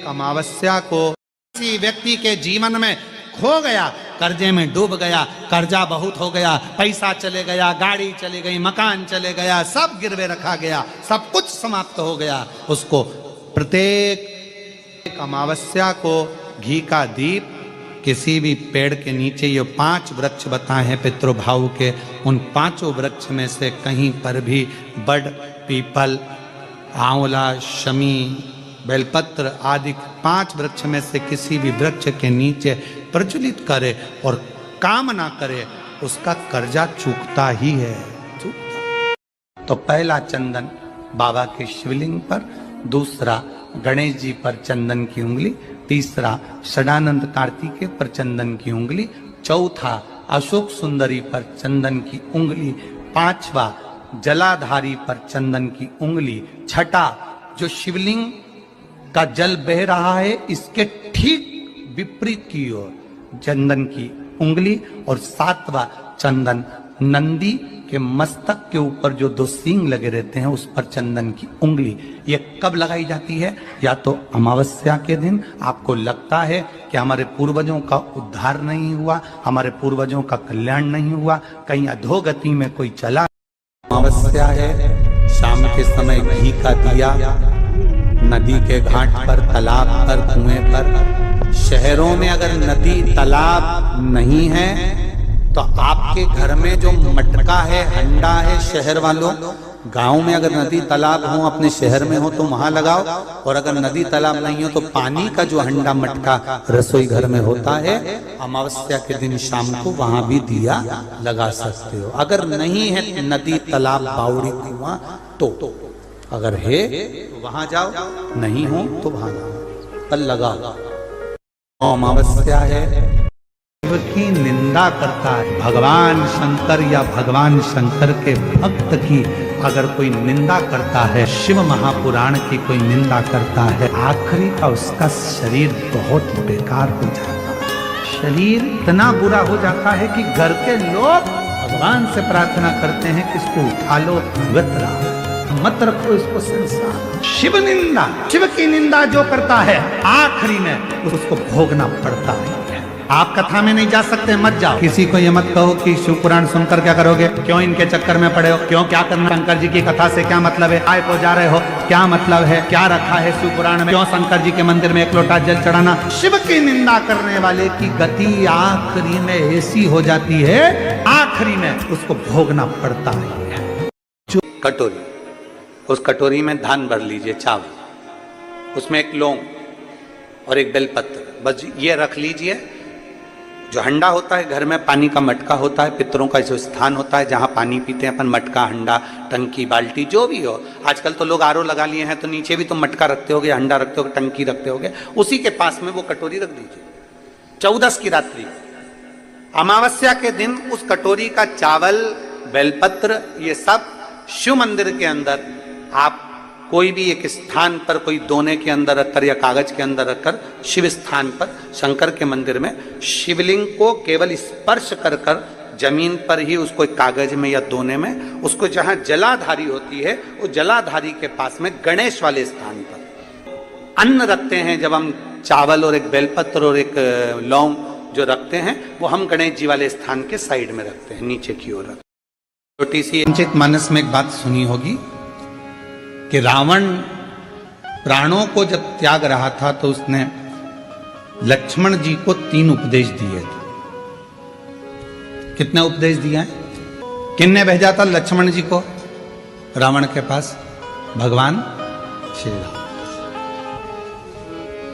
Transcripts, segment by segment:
अमावस्या को किसी व्यक्ति के जीवन में खो गया, कर्जे में डूब गया, कर्जा बहुत हो गया, पैसा चले गया, गाड़ी चली गई, मकान चले गया, सब गिरवे रखा गया, सब कुछ समाप्त हो गया, उसको प्रत्येक अमावस्या को घी का दीप किसी भी पेड़ के नीचे, ये 5 वृक्ष बताए हैं पितृभाव के, उन 5 वृक्ष में से कहीं पर भी बड़, पीपल, आंवला, शमी, बेलपत्र आदि 5 वृक्ष में से किसी भी वृक्ष के नीचे प्रज्वलित करे और काम ना करे, उसका कर्जा चूकता ही है, चूकता। तो पहला चंदन बाबा के शिवलिंग पर, दूसरा गणेश जी पर चंदन की उंगली, तीसरा षडानंद कार्तिकेय पर चंदन की उंगली, चौथा अशोक सुंदरी पर चंदन की उंगली, 5वां जलाधारी पर चंदन की उंगली, छठा जो शिवलिंग का जल बह रहा है इसके ठीक विपरीत की ओर चंदन की उंगली, और 7वां चंदन नंदी के मस्तक के ऊपर जो 2 सींग लगे रहते हैं उस पर चंदन की उंगली। ये कब लगाई जाती है? या तो अमावस्या के दिन आपको लगता है कि हमारे पूर्वजों का उद्धार नहीं हुआ, हमारे पूर्वजों का कल्याण नहीं हुआ, कहीं अधोगति में कोई चला, अमावस्या है, शाम के समय घी का दिया नदी के घाट पर, तालाब पर, कुएं पर। शहरों में अगर नदी तालाब नहीं है तो आपके घर में जो मटका है, हंडा है, शहर वालों, गांव में अगर नदी तालाब हो, अपने शहर में हो तो वहां लगाओ, और अगर नदी तालाब नहीं हो तो पानी का जो हंडा मटका रसोई घर में होता है, अमावस्या के दिन शाम को वहां भी दिया लगा सकते हो। अगर नहीं है नदी तालाब बावड़ी कुआं तो, अगर है तो वहां जाओ, नहीं हो तो वहां जाओ, पर लगाओ। अमावस्या है, शिव की निंदा करता है, भगवान शंकर या भगवान शंकर के भक्त की अगर कोई निंदा करता है, शिव महापुराण की कोई निंदा करता है, आखिरी का उसका शरीर बहुत बेकार हो जाता है। शरीर इतना बुरा हो जाता है कि घर के लोग भगवान से प्रार्थना करते हैं कि इसको उठा लो, गतरा मत रखो इसको संसार। शिव निंदा, शिव की निंदा जो करता है आखिरी में उसको भोगना पड़ता है। आप कथा में नहीं जा सकते, मत जाओ। किसी को ये मत कहो कि शिव पुराण सुनकर क्या करोगे, क्यों इनके चक्कर में पड़े हो, क्यों क्या करना, शंकर जी की कथा से क्या मतलब है, आए को जा रहे हो, क्या मतलब है, क्या रखा है शिव पुराण में, क्यों शंकर जी के मंदिर में 1 लोटा जल चढ़ाना। शिव की निंदा करने वाले की गति आखिरी में ऐसी हो जाती है, आखिरी में उसको भोगना पड़ता है। कटोरी, उस कटोरी में धान भर लीजिए, चावल, उसमें 1 लौंग और 1 बेलपत्र, बस ये रख लीजिए। जो हंडा होता है, घर में पानी का मटका होता है, पितरों का जो स्थान होता है जहाँ पानी पीते हैं अपन, मटका, हंडा, टंकी, बाल्टी, जो भी हो। आजकल तो लोग आरओ लगा लिए हैं तो नीचे भी तुम मटका रखते होगे, हंडा रखते होगे, टंकी रखते होगे, उसी के पास में वो कटोरी रख दीजिए। 14 की रात्रि, अमावस्या के दिन उस कटोरी का चावल, बेलपत्र, ये सब शिव मंदिर के अंदर आप कोई भी एक स्थान पर, कोई दोने के अंदर रखकर या कागज के अंदर रखकर, शिव स्थान पर, शंकर के मंदिर में शिवलिंग को केवल स्पर्श कर कर जमीन पर ही उसको एक कागज में या दोने में, उसको जहां जलाधारी होती है वो जलाधारी के पास में गणेश वाले स्थान पर अन्न रखते हैं। जब हम चावल और 1 बेलपत्र और 1 लौंग जो रखते हैं वो हम गणेश जी वाले स्थान के साइड में रखते हैं, नीचे की ओर रखते हैं। छोटी सी चिंतित मानस में एक बात सुनी होगी कि रावण प्राणों को जब त्याग रहा था तो उसने लक्ष्मण जी को 3 उपदेश दिए थे। कितने उपदेश दिए हैं? किन्ने भेजा था लक्ष्मण जी को रावण के पास? भगवान श्री राम।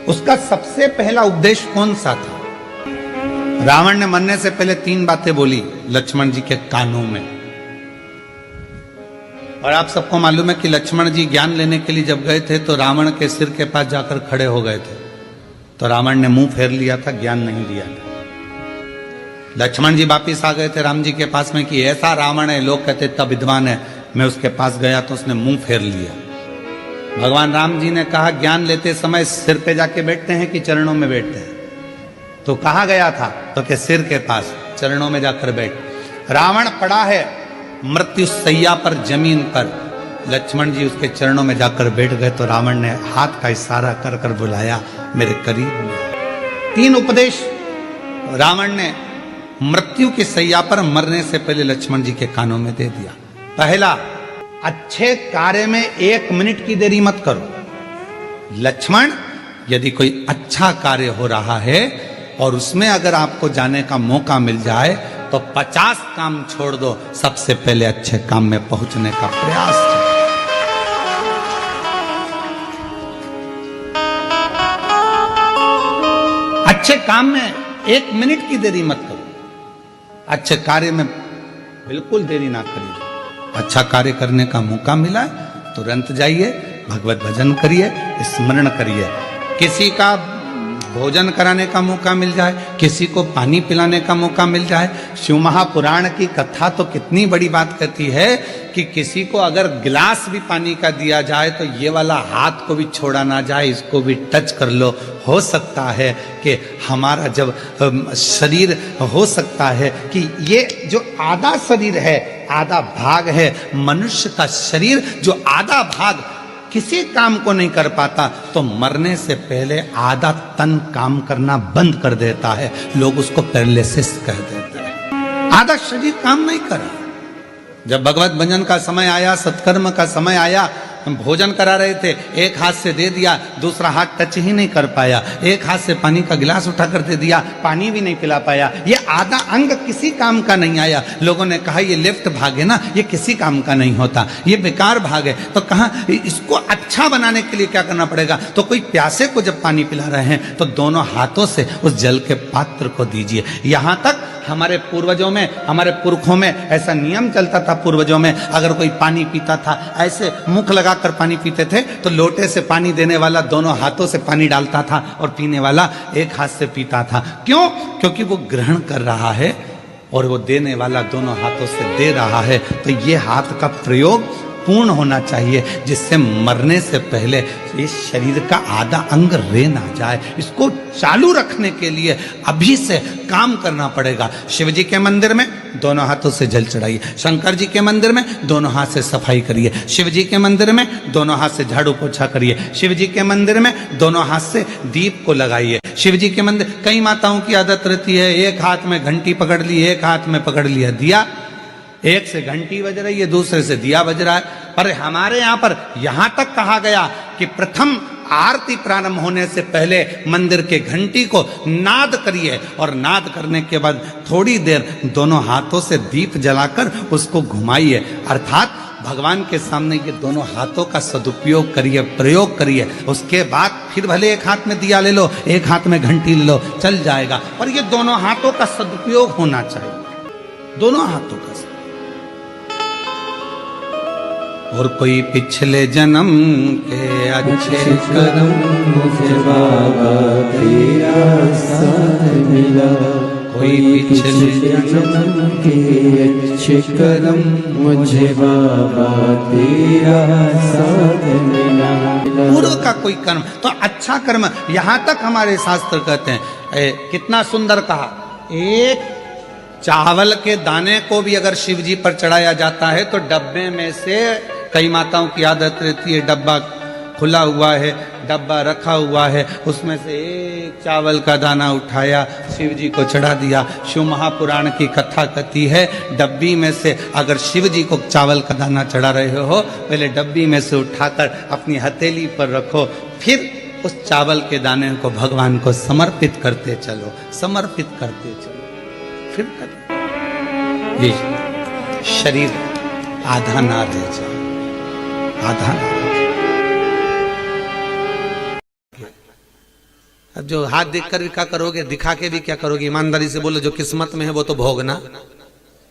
उसका सबसे पहला उपदेश कौन सा था? रावण ने मरने से पहले 3 बातें बोली लक्ष्मण जी के कानों में। और आप सबको मालूम है कि लक्ष्मण जी ज्ञान लेने के लिए जब गए थे तो रावण के सिर के पास जाकर खड़े हो गए थे, तो रावण ने मुंह फेर लिया था, ज्ञान नहीं दिया था। लक्ष्मण जी वापिस आ गए थे राम जी के पास में कि ऐसा रावण है, लोग कहते तब विद्वान है, मैं उसके पास गया तो उसने मुंह फेर लिया। भगवान राम जी ने कहा ज्ञान लेते समय सिर पे जाके बैठते हैं कि चरणों में बैठते हैं? तो कहाँ गया था? तो के सिर के पास, चरणों में जाकर बैठ। रावण पड़ा है मृत्यु सैया पर, जमीन पर, लक्ष्मण जी उसके चरणों में जाकर बैठ गए तो रावण ने हाथ का इशारा कर कर बुलाया मेरे करीब। 3 उपदेश रावण ने मृत्यु की सैया पर मरने से पहले लक्ष्मण जी के कानों में दे दिया। पहला, अच्छे कार्य में 1 मिनट की देरी मत करो। लक्ष्मण, यदि कोई अच्छा कार्य हो रहा है और उसमें अगर आपको जाने का मौका मिल जाए तो 50 काम छोड़ दो, सबसे पहले अच्छे काम में पहुंचने का प्रयास करो। अच्छे काम में 1 मिनट की देरी मत करो। अच्छे कार्य में बिल्कुल देरी ना करिए। अच्छा कार्य करने का मौका मिला तुरंत जाइए, भगवत भजन करिए, स्मरण करिए। किसी का भोजन कराने का मौका मिल जाए, किसी को पानी पिलाने का मौका मिल जाए। शिव महापुराण की कथा तो कितनी बड़ी बात कहती है कि किसी को अगर गिलास भी पानी का दिया जाए तो ये वाला हाथ को भी छोड़ा ना जाए, इसको भी टच कर लो। हो सकता है कि हमारा जब शरीर, हो सकता है कि ये जो आधा शरीर है, आधा भाग है मनुष्य का शरीर, जो आधा भाग किसी काम को नहीं कर पाता तो मरने से पहले आधा तन काम करना बंद कर देता है। लोग उसको पैरालिसिस कह देते हैं। आधा शरीर काम नहीं करा। जब भगवत भजन का समय आया, सत्कर्म का समय आया, हम भोजन करा रहे थे, एक हाथ से दे दिया, दूसरा हाथ टच ही नहीं कर पाया। एक हाथ से पानी का गिलास उठा कर दे दिया, पानी भी नहीं पिला पाया। ये आधा अंग किसी काम का नहीं आया। लोगों ने कहा ये लेफ्ट भाग है ना, ये किसी काम का नहीं होता, ये बेकार भाग है। तो कहा इसको अच्छा बनाने के लिए क्या करना पड़ेगा? तो कोई प्यासे को जब पानी पिला रहे हैं तो दोनों हाथों से उस जल के पात्र को दीजिए। यहां तक हमारे पूर्वजों में, हमारे पुरखों में ऐसा नियम चलता था। पूर्वजों में अगर कोई पानी पीता था, ऐसे मुख लगाकर पानी पीते थे तो लोटे से पानी देने वाला दोनों हाथों से पानी डालता था और पीने वाला एक हाथ से पीता था। क्यों? क्योंकि वो ग्रहण कर रहा है और वो देने वाला दोनों हाथों से दे रहा है। तो ये हाथ का प्रयोग पूर्ण होना चाहिए, जिससे मरने से पहले इस शरीर का आधा अंग रह ना जाए। इसको चालू रखने के लिए अभी से काम करना पड़ेगा। शिव जी के मंदिर में दोनों हाथों से जल चढ़ाइए, शंकर जी के मंदिर में दोनों हाथ से सफाई करिए, शिव जी के मंदिर में दोनों हाथ से झाड़ू पोछा करिए, शिव जी के मंदिर में दोनों हाथ से दीप को लगाइए। शिव जी के मंदिर, कई माताओं की आदत रहती है एक हाथ में घंटी पकड़ ली, एक हाथ में पकड़ लिया दिया, एक से घंटी बज रही है, दूसरे से दिया बज रहा है। पर हमारे यहां पर यहां तक कहा गया कि प्रथम आरती प्रारंभ होने से पहले मंदिर के घंटी को नाद करिए और नाद करने के बाद थोड़ी देर दोनों हाथों से दीप जलाकर उसको घुमाइए। अर्थात भगवान के सामने ये दोनों हाथों का सदुपयोग करिए, प्रयोग करिए। उसके बाद फिर भले एक हाथ में दिया ले लो, एक हाथ में घंटी ले लो, चल जाएगा, पर ये दोनों हाथों का सदुपयोग होना चाहिए, दोनों हाथों का। और कोई पिछले जन्म के अच्छे कर्म मुझे बाबा तेरा साथ मिला, कोई पिछले जन्म के अच्छे कर्म मुझे बाबा तेरा साथ मिला। पूर्व का कोई कर्म तो अच्छा कर्म, यहां तक हमारे शास्त्र कहते हैं, कितना सुंदर कहा, एक चावल के दाने को भी अगर शिव जी पर चढ़ाया जाता है तो डब्बे में से, कई माताओं की आदत रहती है डब्बा खुला हुआ है, डब्बा रखा हुआ है, उसमें से एक चावल का दाना उठाया, शिव जी को चढ़ा दिया। शिव महापुराण की कथा कहती है डब्बी में से अगर शिव जी को चावल का दाना चढ़ा रहे हो, पहले डब्बी में से उठाकर अपनी हथेली पर रखो, फिर उस चावल के दाने को भगवान को समर्पित करते चलो, समर्पित करते चलो, फिर कर ये शरीर आधा ना रह जाए, आधा ना। अब जो हाथ देखकर भी क्या करोगे, दिखा के भी क्या करोगे? ईमानदारी से बोलो, जो किस्मत में है वो तो भोगना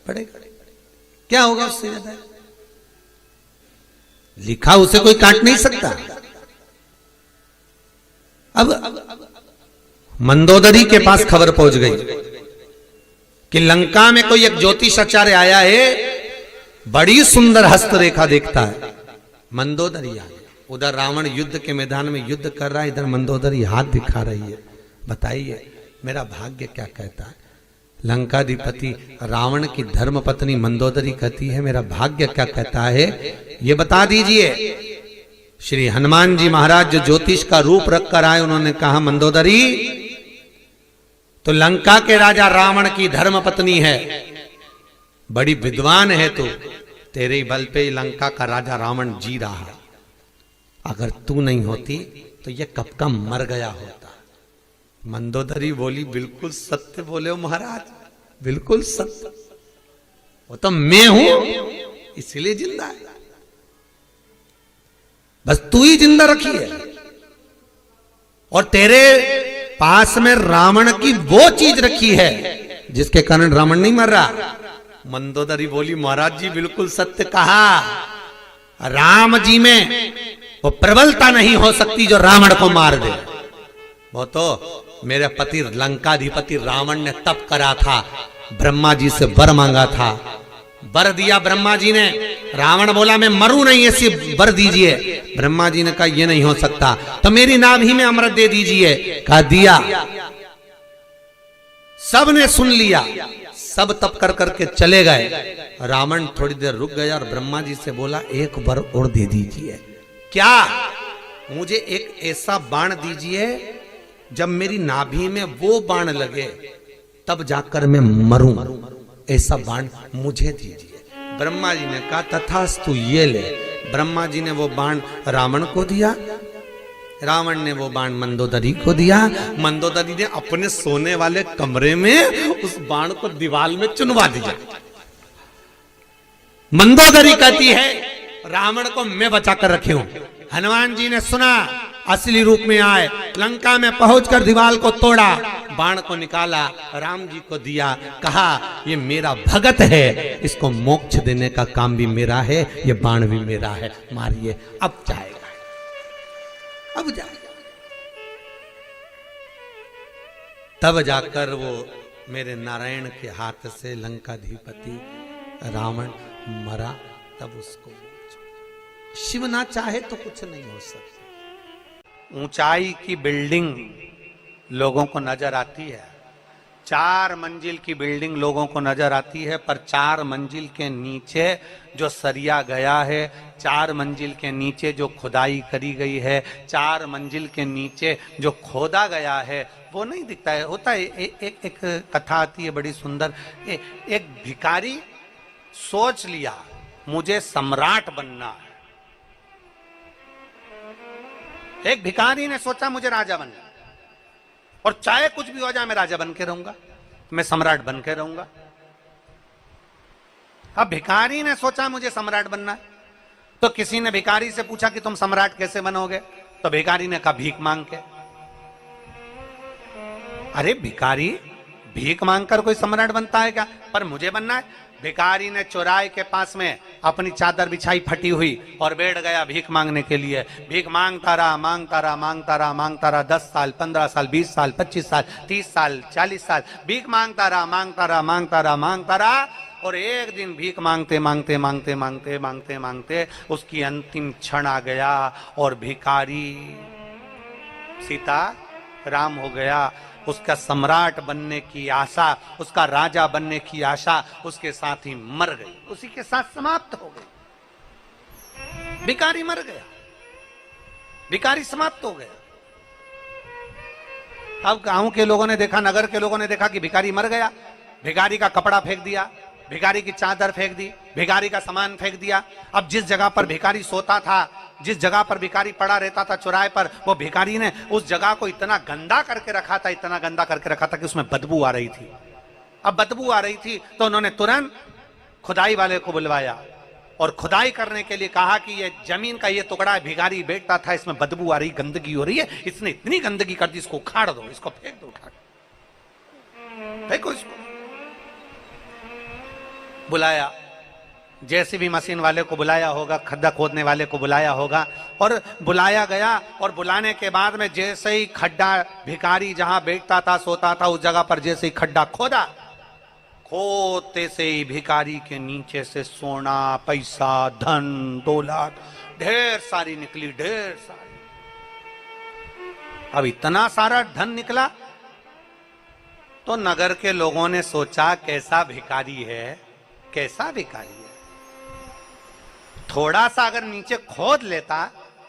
पड़ेगा। क्या होगा उससे ज्यादा? लिखा उसे कोई काट नहीं सकता। अब मंदोदरी के पास खबर पहुंच गई कि लंका में कोई एक ज्योतिष आचार्य आया है, बड़ी सुंदर हस्तरेखा देखता है। मंदोदरी आ गया, उधर रावण युद्ध के मैदान में युद्ध कर रहा है, इधर मंदोदरी हाथ दिखा रही है, बताइए मेरा भाग्य क्या कहता है। लंकाधिपति रावण की धर्म पत्नी मंदोदरी कहती है मेरा भाग्य क्या कहता है ये बता दीजिए। श्री हनुमान जी महाराज जो ज्योतिष का रूप रख कर आए, उन्होंने कहा मंदोदरी तो लंका के राजा रावण की धर्म पत्नी है, बड़ी विद्वान है तू, तेरे ही बल पे लंका का राजा रावण जी रहा, अगर तू नहीं होती तो ये कब का मर गया होता। मंदोदरी बोली बिल्कुल सत्य बोले हो महाराज, बिल्कुल सत्य, वो तो मैं हूं इसलिए जिंदा है, बस तू ही जिंदा रखी है, और तेरे पास में रावण की वो चीज रखी है जिसके कारण रावण नहीं मर रहा। मंदोदरी बोली महाराज जी बिल्कुल सत्य कहा, राम जी में वो प्रबलता नहीं हो सकती जो रावण को मार दे। वो तो मेरे पति लंकाधिपति रावण ने तप करा था, ब्रह्मा जी से वर मांगा था, वर दिया ब्रह्मा जी ने, रावण बोला मैं मरूं नहीं ऐसी वर दीजिए, ब्रह्मा जी ने कहा ये नहीं हो सकता, तो मेरी नाभि में अमृत दे दीजिए, कहा दिया, सब ने सुन लिया, सब तप कर करके चले गए। रावण थोड़ी देर रुक गया और ब्रह्मा जी से बोला एक वर और दे दीजिए। क्या? मुझे एक ऐसा बाण दीजिए जब मेरी नाभि में वो बाण लगे तब जाकर मैं मरूं, ऐसा बाण मुझे दीजिए। ब्रह्मा जी ने कहा तथास्तु ये ले। ब्रह्मा जी ने वो बाण रावण को दिया, रावण ने वो बाण मंदोदरी को दिया, मंदोदरी ने अपने सोने वाले कमरे में उस बाण को दीवार में चुनवा दिया। मंदोदरी कहती है रावण को मैं बचा कर रखी हूं। हनुमान जी ने सुना, असली रूप में आए, लंका में पहुंचकर दीवार को तोड़ा, बाण को निकाला, राम जी को दिया, कहा ये मेरा भगत है, इसको मोक्ष देने का काम भी मेरा है, ये बाण भी मेरा है, मारिए। अब जाएगा, अब जाएगा। तब जाकर वो मेरे नारायण के हाथ से लंकाधिपति रावण मरा। तब उसको शिव ना चाहे तो कुछ नहीं हो सकता। ऊंचाई की बिल्डिंग लोगों को नजर आती है, 4 मंजिल की बिल्डिंग लोगों को नजर आती है, पर 4 मंजिल के नीचे जो सरिया गया है, 4 मंजिल के नीचे जो खुदाई करी गई है, 4 मंजिल के नीचे जो खोदा गया है वो नहीं दिखता है। होता है एक कथा आती है बड़ी सुंदर। एक भिखारी सोच लिया मुझे सम्राट बनना है। एक भिखारी ने सोचा मुझे राजा बनना, और चाहे कुछ भी हो जाए मैं राजा बन के रहूंगा, मैं सम्राट बन के रहूंगा। अब भिखारी ने सोचा मुझे सम्राट बनना है, तो किसी ने भिखारी से पूछा कि तुम सम्राट कैसे बनोगे? तो भिखारी ने कहा भीख मांग के। अरे भिखारी, भीख मांगकर कोई सम्राट बनता है क्या? पर मुझे बनना है। भिखारी ने चौराहे के पास में अपनी चादर बिछाई फटी हुई और बैठ गया भीख मांगने के लिए। भीख मांगता रहा, मांगता रहा, मांगता रहा, मांगता रहा, 10 साल, 15 साल, 20 साल, 25 साल, 30 साल, 40 साल भीख मांगता रहा, मांगता रहा, मांगता रहा, मांगता रहा। और एक दिन भीख मांगते मांगते मांगते मांगते मांगते मांगते उसकी अंतिम क्षण आ गया और भिखारी सीता राम हो गया। उसका सम्राट बनने की आशा, उसका राजा बनने की आशा उसके साथ ही मर गई, उसी के साथ समाप्त हो गई। भिखारी मर गया, भिखारी समाप्त हो गया। अब गांव के लोगों ने देखा, नगर के लोगों ने देखा कि भिखारी मर गया। भिखारी का कपड़ा फेंक दिया, भिखारी की चादर फेंक दी, भिखारी का सामान फेंक दिया। अब जिस जगह पर भिखारी सोता था, जिस जगह पर भिखारी पड़ा रहता था चौराहे पर, वो भिखारी ने उस जगह को इतना गंदा करके रखा था, इतना गंदा करके रखा था कि उसमें बदबू आ रही थी। अब बदबू आ रही थी तो उन्होंने तुरंत खुदाई वाले को बुलवाया और खुदाई करने के लिए कहा कि ये जमीन का ये टुकड़ा भिखारी बैठता था, इसमें बदबू आ रही, गंदगी हो रही है, इसने इतनी गंदगी कर दी, इसको उखाड़ दो, इसको फेंक दो, उठा फेंको इसको। बुलाया, जेसीबी मशीन वाले को बुलाया होगा, खड्डा खोदने वाले को बुलाया होगा, और बुलाया गया। और बुलाने के बाद में जैसे ही खड्डा, भिखारी जहां बैठता था, सोता था, उस जगह पर जैसे ही खड्डा खोदा, खोदते से ही भिखारी के नीचे से सोना, पैसा, धन, दौलत ढेर सारी निकली, ढेर सारी। अब इतना सारा धन निकला तो नगर के लोगों ने सोचा कैसा भिखारी है, कैसा भिखारी है। थोड़ा सा अगर नीचे खोद लेता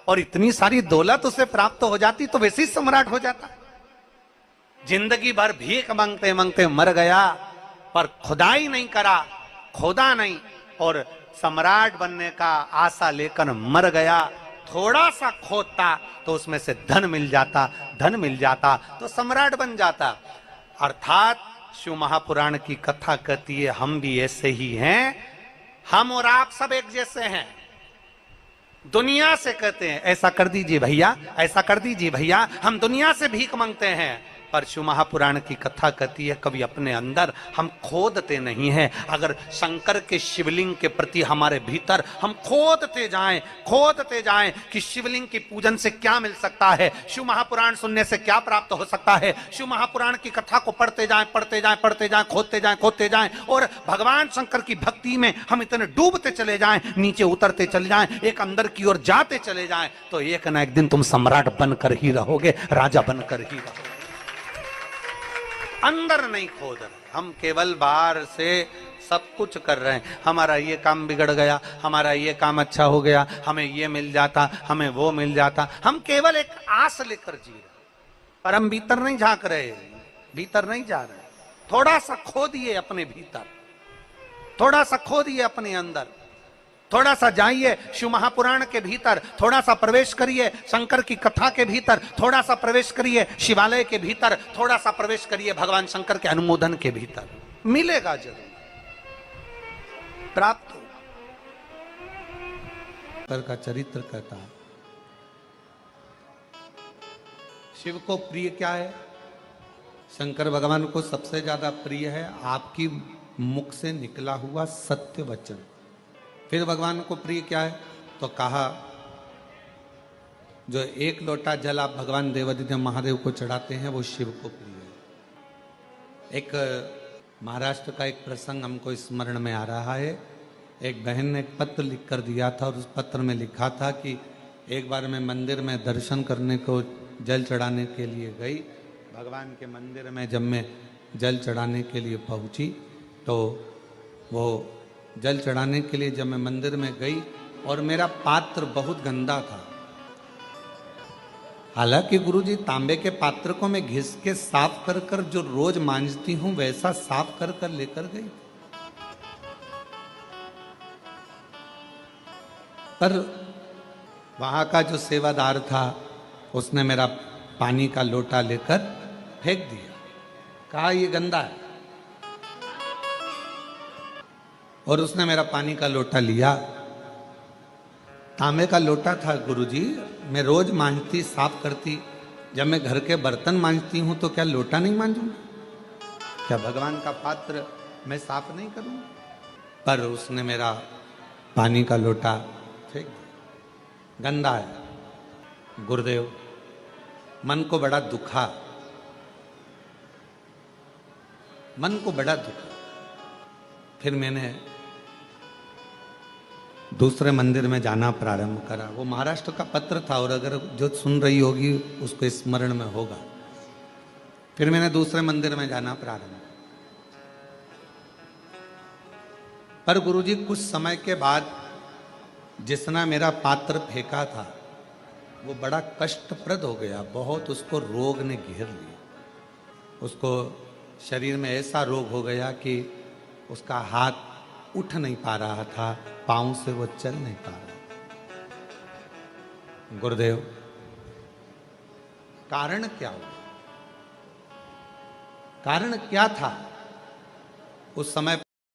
और इतनी सारी दौलत उसे प्राप्त हो जाती तो वैसे ही सम्राट हो जाता। जिंदगी भर भीख मांगते मांगते मर गया, पर खुदाई नहीं करा, खोदा नहीं, और सम्राट बनने का आशा लेकर मर गया। थोड़ा सा खोदता तो उसमें से धन मिल जाता, धन मिल जाता तो सम्राट बन जाता। अर्थात शिव महापुराण की कथा कहती है हम भी ऐसे ही हैं, हम और आप सब एक जैसे हैं। दुनिया से कहते हैं ऐसा कर दीजिए भैया, ऐसा कर दीजिए भैया, हम दुनिया से भीख मांगते हैं। पर शिव महापुराण की कथा कहती है कभी अपने अंदर हम खोदते नहीं हैं। अगर शंकर के शिवलिंग के प्रति हमारे भीतर हम खोदते जाएं कि शिवलिंग की पूजन से क्या मिल सकता है, शिव महापुराण सुनने से क्या प्राप्त हो सकता है, शिव महापुराण की कथा को पढ़ते जाएं, खोदते जाएं और भगवान शंकर की भक्ति में हम इतने डूबते चले जाएं, नीचे उतरते चले जाएं, एक अंदर की ओर जाते चले जाएं, तो एक ना एक दिन तुम सम्राट बनकर ही रहोगे, राजा बनकर ही रहोगे। अंदर नहीं खोद रहे, हम केवल बाहर से सब कुछ कर रहे हैं। हमारा ये काम बिगड़ गया, हमारा ये काम अच्छा हो गया, हमें ये मिल जाता, हमें वो मिल जाता। हम केवल एक आस लेकर जी रहे, पर हम भीतर नहीं झांक रहे, भीतर नहीं जा रहे। थोड़ा सा खोदिए अपने भीतर, थोड़ा सा खोदिए अपने अंदर, थोड़ा सा जाइए शिव महापुराण के भीतर, थोड़ा सा प्रवेश करिए शंकर की कथा के भीतर, थोड़ा सा प्रवेश करिए शिवालय के भीतर, थोड़ा सा प्रवेश करिए भगवान शंकर के अनुमोदन के भीतर, मिलेगा जरूर, प्राप्त हो। शंकर का चरित्र कहता है शिव को प्रिय क्या है, शंकर भगवान को सबसे ज्यादा प्रिय है आपकी मुख से निकला हुआ सत्य वचन। फिर भगवान को प्रिय क्या है, तो कहा जो एक लोटा जल आप भगवान देवादिदेव महादेव को चढ़ाते हैं वो शिव को प्रिय है। एक महाराष्ट्र का एक प्रसंग हमको स्मरण में आ रहा है। एक बहन ने एक पत्र लिख कर दिया था और उस पत्र में लिखा था कि एक बार मैं मंदिर में दर्शन करने को जल चढ़ाने के लिए गई। भगवान के मंदिर में जब मैं जल चढ़ाने के लिए पहुंची तो वो जल चढ़ाने के लिए जब मैं मंदिर में गई और मेरा पात्र बहुत गंदा था। हालांकि गुरुजी तांबे के पात्र को मैं घिस के साफ कर कर जो रोज मांजती हूं वैसा साफ कर कर लेकर गई, पर वहां का जो सेवादार था उसने मेरा पानी का लोटा लेकर फेंक दिया, कहा ये गंदा है, और उसने मेरा पानी का लोटा लिया। तांबे का लोटा था गुरुजी, मैं रोज मांजती साफ करती, जब मैं घर के बर्तन मांजती हूं तो क्या लोटा नहीं मांजूंगा, क्या भगवान का पात्र मैं साफ नहीं करूंगा? पर उसने मेरा पानी का लोटा फेंक दिया, गंदा है। गुरुदेव मन को बड़ा दुखा, मन को बड़ा दुखा। फिर मैंने दूसरे मंदिर में जाना प्रारंभ करा। वो महाराष्ट्र का पत्र था और अगर जो सुन रही होगी उसको स्मरण में होगा। फिर मैंने दूसरे मंदिर में जाना प्रारंभ, पर गुरुजी कुछ समय के बाद जिसने मेरा पात्र फेंका था वो बड़ा कष्टप्रद हो गया, बहुत उसको रोग ने घेर लिया। उसको शरीर में ऐसा रोग हो गया कि उसका हाथ उठ नहीं पा रहा था, पांव से वो चल नहीं पा रहा। गुरुदेव कारण क्या हुआ, कारण क्या था उस समय